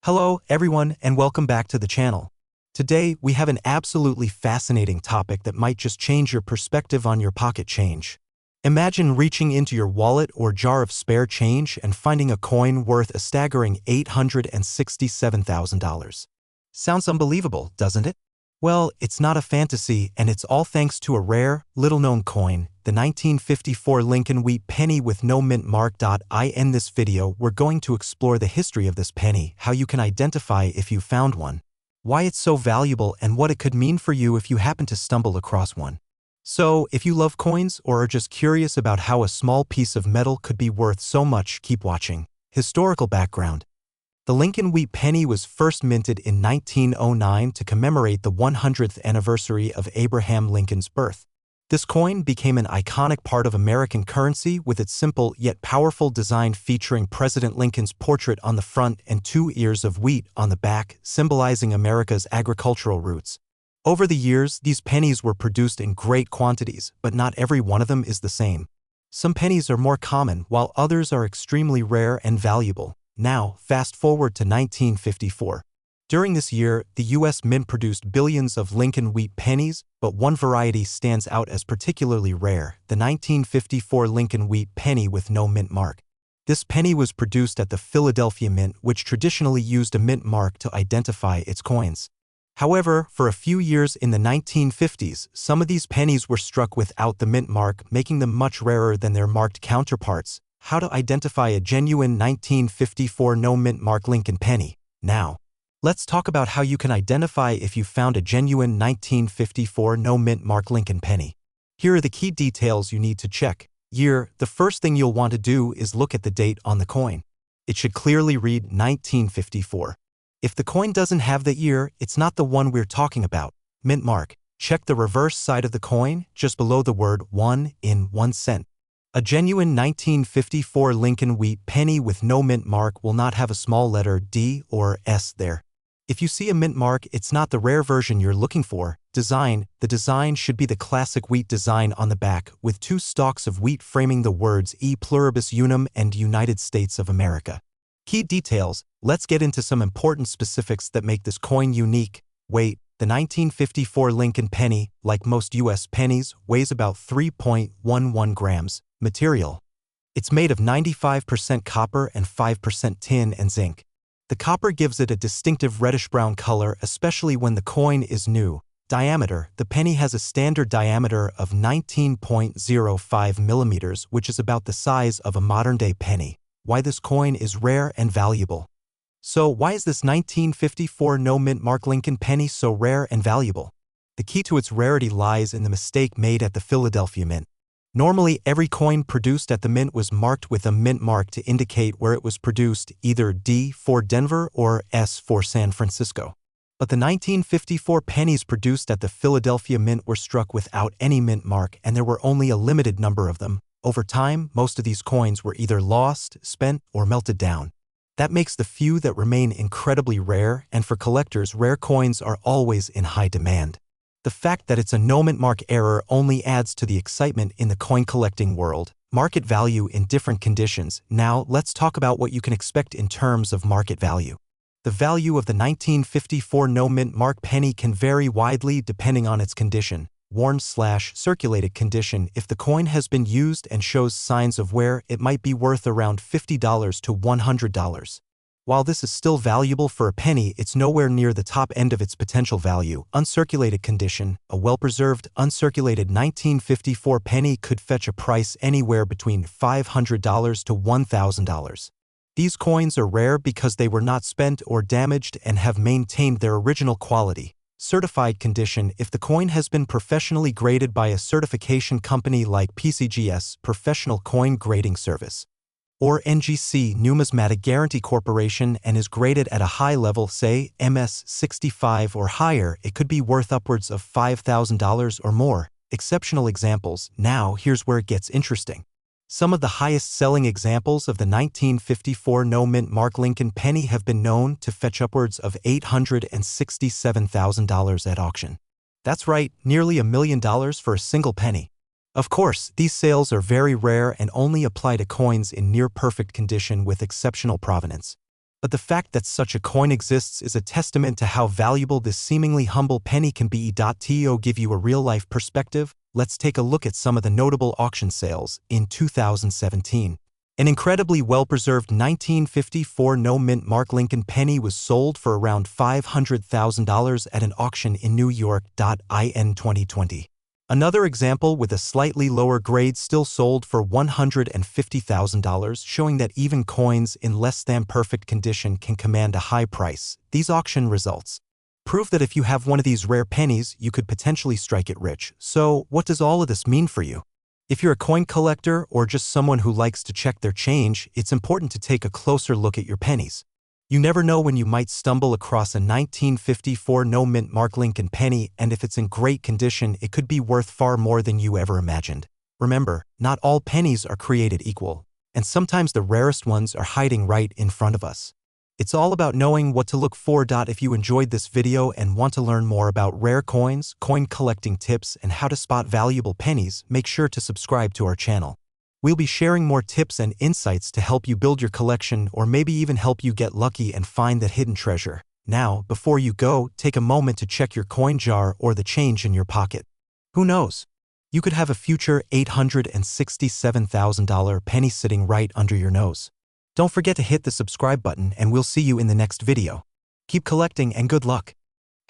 Hello, everyone, and welcome back to the channel. Today, we have an absolutely fascinating topic that might just change your perspective on your pocket change. Imagine reaching into your wallet or jar of spare change and finding a coin worth a staggering $867,000. Sounds unbelievable, doesn't it? Well, it's not a fantasy, and it's all thanks to a rare, little-known coin, the 1954 Lincoln Wheat penny with no mint mark. In this video, we're going to explore the history of this penny, how you can identify if you found one, why it's so valuable, and what it could mean for you if you happen to stumble across one. So, if you love coins or are just curious about how a small piece of metal could be worth so much, keep watching. Historical background. The Lincoln Wheat penny was first minted in 1909 to commemorate the 100th anniversary of Abraham Lincoln's birth. This coin became an iconic part of American currency with its simple yet powerful design featuring President Lincoln's portrait on the front and 2 ears of wheat on the back, symbolizing America's agricultural roots. Over the years, these pennies were produced in great quantities, but not every one of them is the same. Some pennies are more common, while others are extremely rare and valuable. Now, fast forward to 1954. During this year, the U.S. Mint produced billions of Lincoln Wheat pennies, but one variety stands out as particularly rare, the 1954 Lincoln Wheat penny with no mint mark. This penny was produced at the Philadelphia Mint, which traditionally used a mint mark to identify its coins. However, for a few years in the 1950s, some of these pennies were struck without the mint mark, making them much rarer than their marked counterparts. How to identify a genuine 1954 no mint mark Lincoln penny. Now, let's talk about how you can identify if you found a genuine 1954 no mint mark Lincoln penny. Here are the key details you need to check. Year. The first thing you'll want to do is look at the date on the coin. It should clearly read 1954. If the coin doesn't have the year, it's not the one we're talking about. Mint mark. Check the reverse side of the coin, just below the word 1 in 1 cent. A genuine 1954 Lincoln Wheat penny with no mint mark will not have a small letter D or S there. If you see a mint mark, it's not the rare version you're looking for. Design. The design should be the classic wheat design on the back, with 2 stalks of wheat framing the words E Pluribus Unum and United States of America. Key details. Let's get into some important specifics that make this coin unique. Weight. The 1954 Lincoln penny, like most U.S. pennies, weighs about 3.11 grams. Material. It's made of 95% copper and 5% tin and zinc. The copper gives it a distinctive reddish-brown color, especially when the coin is new. Diameter. The penny has a standard diameter of 19.05 millimeters, which is about the size of a modern-day penny. Why this coin is rare and valuable. So, why is this 1954 no mint mark Lincoln penny so rare and valuable? The key to its rarity lies in the mistake made at the Philadelphia Mint. Normally, every coin produced at the mint was marked with a mint mark to indicate where it was produced, either D for Denver or S for San Francisco. But the 1954 pennies produced at the Philadelphia Mint were struck without any mint mark, and there were only a limited number of them. Over time, most of these coins were either lost, spent, or melted down. That makes the few that remain incredibly rare, and for collectors, rare coins are always in high demand. The fact that it's a no mint mark error only adds to the excitement in the coin collecting world. Market value in different conditions. Now, let's talk about what you can expect in terms of market value. The value of the 1954 no mint mark penny can vary widely depending on its condition. Worn/circulated condition. If the coin has been used and shows signs of wear, it might be worth around $50 to $100. While this is still valuable for a penny, it's nowhere near the top end of its potential value. Uncirculated condition. A well-preserved, uncirculated 1954 penny could fetch a price anywhere between $500 to $1,000. These coins are rare because they were not spent or damaged and have maintained their original quality. Certified condition. If the coin has been professionally graded by a certification company like PCGS, Professional Coin Grading Service, or NGC, Numismatic Guarantee Corporation, and is graded at a high level, say MS 65 or higher, it could be worth upwards of $5,000 or more. Exceptional examples. Now, here's where it gets interesting. Some of the highest-selling examples of the 1954 no mint mark Lincoln penny have been known to fetch upwards of $867,000 at auction. That's right, nearly $1 million for a single penny. Of course, these sales are very rare and only apply to coins in near-perfect condition with exceptional provenance. But the fact that such a coin exists is a testament to how valuable this seemingly humble penny can be. To give you a real-life perspective, let's take a look at some of the notable auction sales in 2017. An incredibly well-preserved 1954 no-mint mark Lincoln penny was sold for around $500,000 at an auction in New York. In 2020. Another example with a slightly lower grade still sold for $150,000, showing that even coins in less than perfect condition can command a high price. These auction results prove that if you have one of these rare pennies, you could potentially strike it rich. So, what does all of this mean for you? If you're a coin collector or just someone who likes to check their change, it's important to take a closer look at your pennies. You never know when you might stumble across a 1954 no-mint mark Lincoln penny, and if it's in great condition, it could be worth far more than you ever imagined. Remember, not all pennies are created equal, and sometimes the rarest ones are hiding right in front of us. It's all about knowing what to look for. If you enjoyed this video and want to learn more about rare coins, coin collecting tips, and how to spot valuable pennies, make sure to subscribe to our channel. We'll be sharing more tips and insights to help you build your collection or maybe even help you get lucky and find that hidden treasure. Now, before you go, take a moment to check your coin jar or the change in your pocket. Who knows? You could have a future $867,000 penny sitting right under your nose. Don't forget to hit the subscribe button and we'll see you in the next video. Keep collecting and good luck.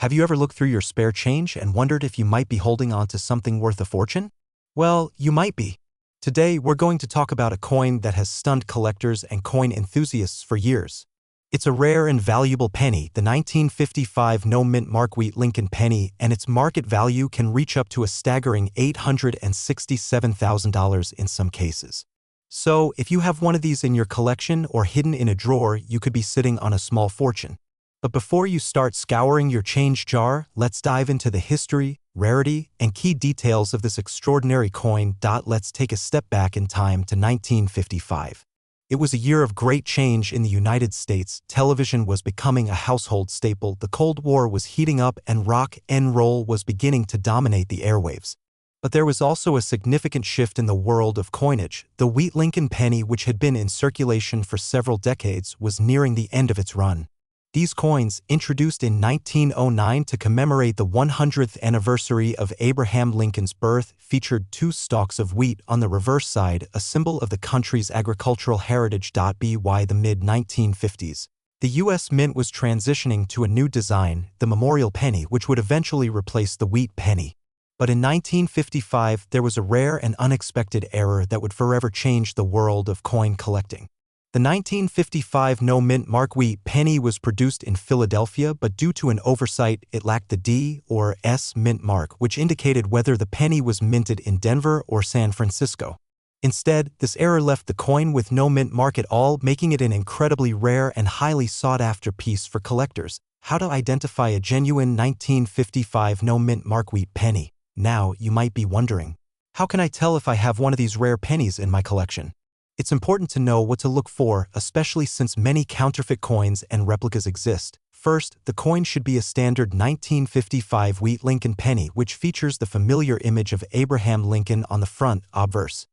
Have you ever looked through your spare change and wondered if you might be holding on to something worth a fortune? Well, you might be. Today, we're going to talk about a coin that has stunned collectors and coin enthusiasts for years. It's a rare and valuable penny, the 1955 no-mint mark wheat Lincoln penny, and its market value can reach up to a staggering $867,000 in some cases. So, if you have one of these in your collection or hidden in a drawer, you could be sitting on a small fortune. But before you start scouring your change jar, let's dive into the history, rarity, and key details of this extraordinary coin. Let's take a step back in time to 1955. It was a year of great change in the United States. Television was becoming a household staple, the Cold War was heating up, and rock and roll was beginning to dominate the airwaves. But there was also a significant shift in the world of coinage. The wheat Lincoln penny, which had been in circulation for several decades, was nearing the end of its run. These coins, introduced in 1909 to commemorate the 100th anniversary of Abraham Lincoln's birth, featured 2 stalks of wheat on the reverse side, a symbol of the country's agricultural heritage. By the mid-1950s, the U.S. Mint was transitioning to a new design, the memorial penny, which would eventually replace the wheat penny. But in 1955, there was a rare and unexpected error that would forever change the world of coin collecting. The 1955 no-mint mark wheat penny was produced in Philadelphia, but due to an oversight, it lacked the D or S mint mark, which indicated whether the penny was minted in Denver or San Francisco. Instead, this error left the coin with no mint mark at all, making it an incredibly rare and highly sought-after piece for collectors. How to identify a genuine 1955 no-mint mark wheat penny? Now, you might be wondering, how can I tell if I have one of these rare pennies in my collection? It's important to know what to look for, especially since many counterfeit coins and replicas exist. First, the coin should be a standard 1955 wheat Lincoln penny, which features the familiar image of Abraham Lincoln on the front, obverse,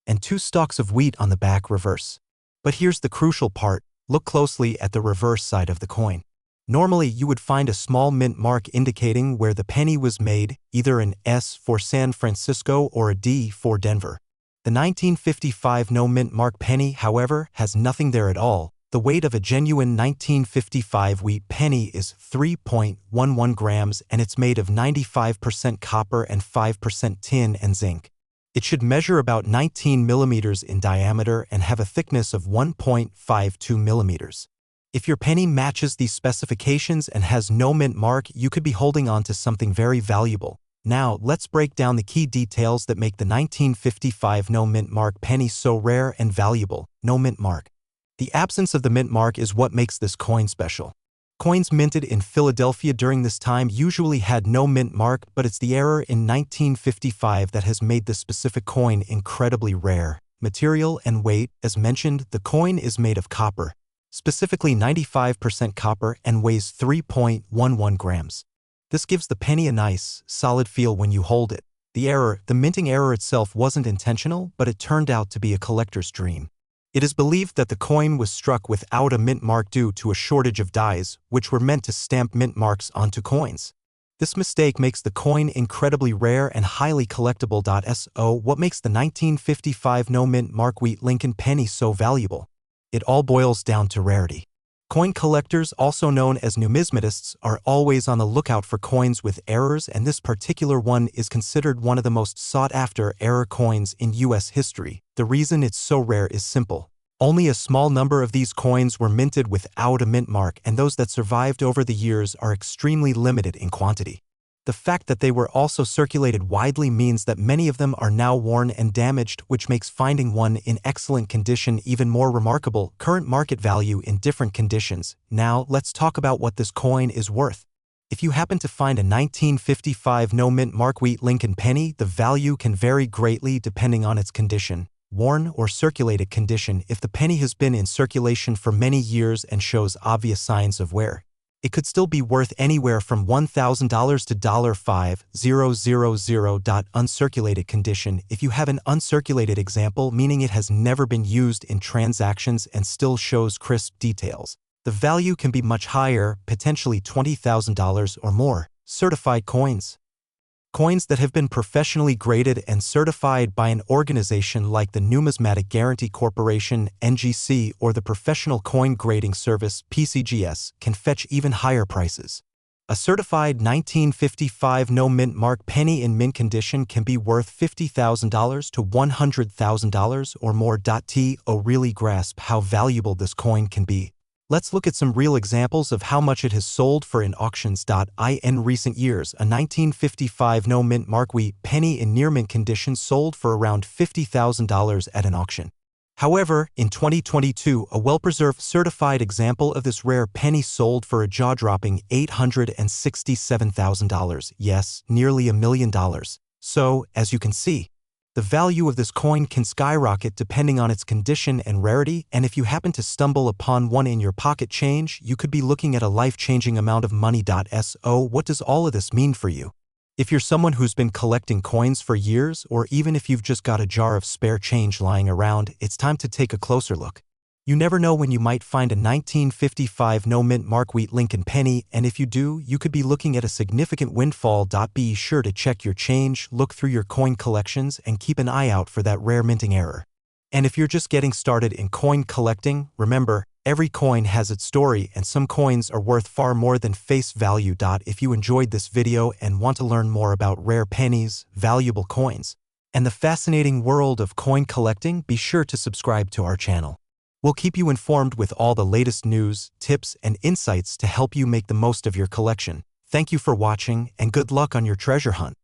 and 2 stalks of wheat on the back, reverse. But here's the crucial part. Look closely at the reverse side of the coin. Normally, you would find a small mint mark indicating where the penny was made, either an S for San Francisco or a D for Denver. The 1955 no-mint mark penny, however, has nothing there at all. The weight of a genuine 1955 wheat penny is 3.11 grams, and it's made of 95% copper and 5% tin and zinc. It should measure about 19 millimeters in diameter and have a thickness of 1.52 millimeters. If your penny matches these specifications and has no mint mark, you could be holding on to something very valuable. Now, let's break down the key details that make the 1955 no mint mark penny so rare and valuable. No mint mark. The absence of the mint mark is what makes this coin special. Coins minted in Philadelphia during this time usually had no mint mark, but it's the error in 1955 that has made this specific coin incredibly rare. Material and weight. As mentioned, the coin is made of copper, specifically 95% copper, and weighs 3.11 grams. This gives the penny a nice, solid feel when you hold it. The minting error itself wasn't intentional, but it turned out to be a collector's dream. It is believed that the coin was struck without a mint mark due to a shortage of dies, which were meant to stamp mint marks onto coins. This mistake makes the coin incredibly rare and highly collectible. So what makes the 1955 no-mint mark wheat Lincoln penny so valuable? It all boils down to rarity. Coin collectors, also known as numismatists, are always on the lookout for coins with errors, and this particular one is considered one of the most sought-after error coins in U.S. history. The reason it's so rare is simple. Only a small number of these coins were minted without a mint mark, and those that survived over the years are extremely limited in quantity. The fact that they were also circulated widely means that many of them are now worn and damaged, which makes finding one in excellent condition even more remarkable. Current market value in different conditions. Now, let's talk about what this coin is worth. If you happen to find a 1955 no-mint mark wheat Lincoln penny, the value can vary greatly depending on its condition. Worn or circulated condition. If the penny has been in circulation for many years and shows obvious signs of wear, it could still be worth anywhere from $1,000 to $5,000. Uncirculated condition. If you have an uncirculated example, meaning it has never been used in transactions and still shows crisp details, the value can be much higher, potentially $20,000 or more. Certified coins. Coins that have been professionally graded and certified by an organization like the Numismatic Guarantee Corporation, NGC, or the Professional Coin Grading Service, PCGS, can fetch even higher prices. A certified 1955 no-mint mark penny in mint condition can be worth $50,000 to $100,000 or more. To really grasp how valuable this coin can be, let's look at some real examples of how much it has sold for in auctions. In recent years, a 1955 no-mint mark wheat penny in near-mint condition sold for around $50,000 at an auction. However, in 2022, a well-preserved certified example of this rare penny sold for a jaw-dropping $867,000. Yes, nearly $1 million. So, as you can see, the value of this coin can skyrocket depending on its condition and rarity, and if you happen to stumble upon one in your pocket change, you could be looking at a life-changing amount of money. So what does all of this mean for you? If you're someone who's been collecting coins for years, or even if you've just got a jar of spare change lying around, it's time to take a closer look. You never know when you might find a 1955 no-mint mark wheat Lincoln penny, and if you do, you could be looking at a significant windfall. Be sure to check your change, look through your coin collections, and keep an eye out for that rare minting error. And if you're just getting started in coin collecting, remember, every coin has its story, and some coins are worth far more than face value. If you enjoyed this video and want to learn more about rare pennies, valuable coins, and the fascinating world of coin collecting, be sure to subscribe to our channel. We'll keep you informed with all the latest news, tips, and insights to help you make the most of your collection. Thank you for watching, and good luck on your treasure hunt.